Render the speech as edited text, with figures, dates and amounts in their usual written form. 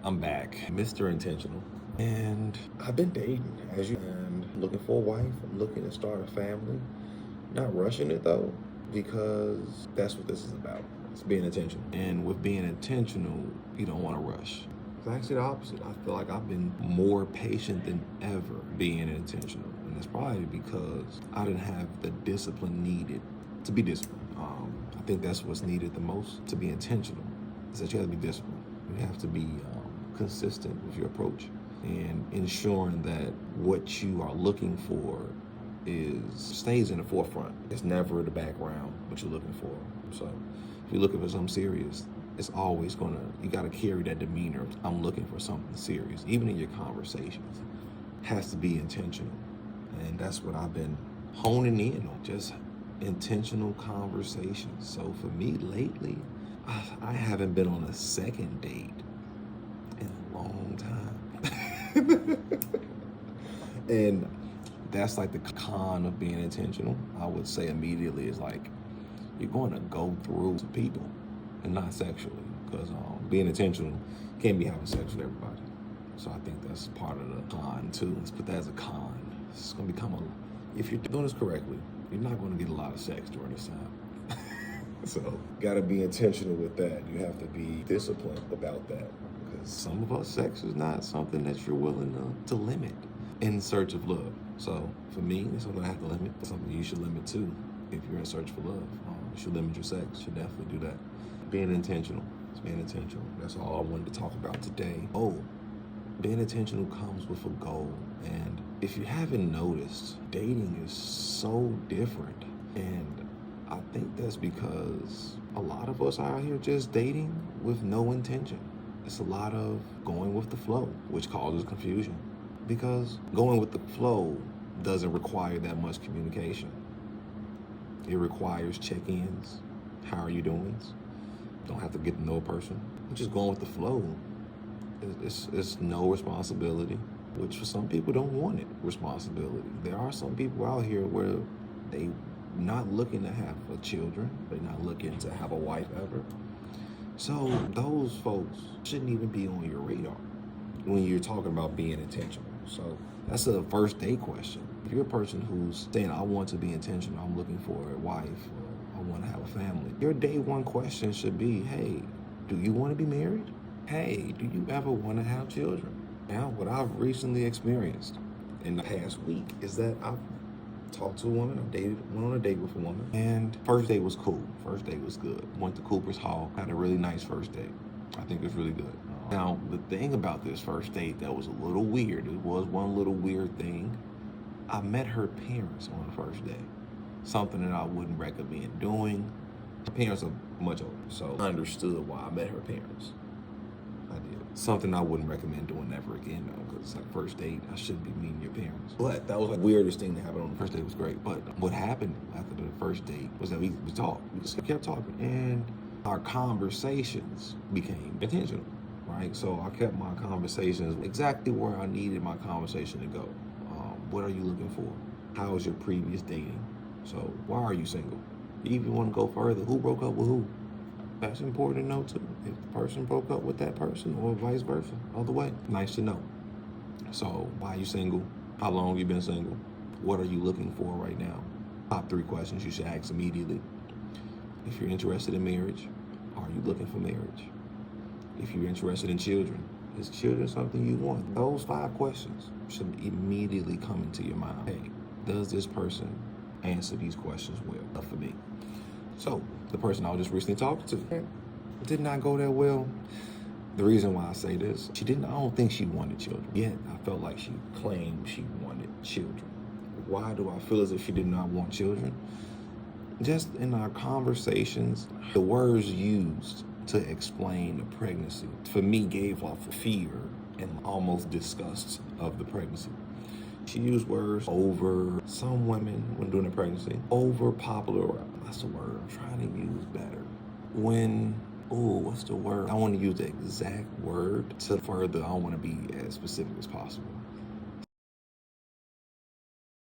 I'm back, Mr. Intentional. And I've been dating, and looking for a wife. I'm looking to start a family. Not rushing it though, because that's what this is about. It's being intentional. And with being intentional, you don't want to rush. It's actually the opposite. I feel like I've been more patient than ever being intentional. And it's probably because I didn't have the discipline needed to be disciplined. I think that's what's needed the most to be intentional, is that you have to be disciplined. You have to be consistent with your approach and ensuring that what you are looking for stays in the forefront. It's never the background what you're looking for. So if you're looking for something serious, it's always you gotta carry that demeanor of, I'm looking for something serious. Even in your conversations, it has to be intentional. And that's what I've been honing in on, just intentional conversations. So for me lately, I haven't been on a second date in a long time. And that's like the con of being intentional. I would say immediately is like, you're going to go through some people, and not sexually, because being intentional can't be having sex with everybody. So I think that's part of the con too. Let's put that as a con. It's going to become if you're doing this correctly, you're not going to get a lot of sex during this time. So got to be intentional with that. You have to be disciplined about that, because some of us, sex is not something that you're willing to limit in search of love. So for me, it's something I have to limit. It's something you should limit too. If you're in search for love, you should limit your sex. You should definitely do that. Being intentional. It's being intentional. That's all I wanted to talk about today. Being intentional comes with a goal. And if you haven't noticed, dating is so different. And I think that's because a lot of us are out here just dating with no intention. It's a lot of going with the flow, which causes confusion. Because going with the flow doesn't require that much communication. It requires check-ins. How are you doing? Don't have to get to know a person. Just going with the flow. It's no responsibility, which for some people don't want it, responsibility. There are some people out here where they not looking to have children. They're not looking to have a wife ever. So those folks shouldn't even be on your radar when you're talking about being intentional. So that's a first date question. If you're a person who's saying, I want to be intentional, I'm looking for a wife, or I want to have a family, your day one question should be, hey, do you want to be married? Hey, do you ever want to have children? Now, what I've recently experienced in the past week is that I've talked to a woman, went on a date with a woman, and first date was cool. First date was good. Went to Cooper's Hall, had a really nice first date. I think it was really good. Now, the thing about this first date that was a little weird, it was one little weird thing. I met her parents on the first day. Something that I wouldn't recommend doing. Her parents are much older, so I understood why I met her parents. I did. Something I wouldn't recommend doing ever again, though, because it's like first date, I shouldn't be meeting your parents. But that was like the weirdest thing to happen on the first date. Was great. But what happened after the first date was that we talked. We just kept talking, and our conversations became intentional, right? So I kept my conversations exactly where I needed my conversation to go. What are you looking for? How was your previous dating? So why are you single? You even want to go further, who broke up with who? That's important to know too. If the person broke up with that person, or vice versa, other way, nice to know. So why are you single? How long you been single? What are you looking for right now? Top 3 questions you should ask immediately. If you're interested in marriage, are you looking for marriage? If you're interested in children, is children something you want? Those 5 questions should immediately come into your mind. Hey, does this person answer these questions well for me? So the person I was just recently talking to did not go that well. The reason why I say this, I don't think she wanted children. Yet I felt like she claimed she wanted children. Why do I feel as if she did not want children? Just in our conversations, the words used to explain the pregnancy, for me, gave off fear and almost disgust of the pregnancy. She used words over, some women when doing a pregnancy, over popular, that's the word I'm trying to use better. What's the word? I want to use the exact word to further, I don't want to be as specific as possible.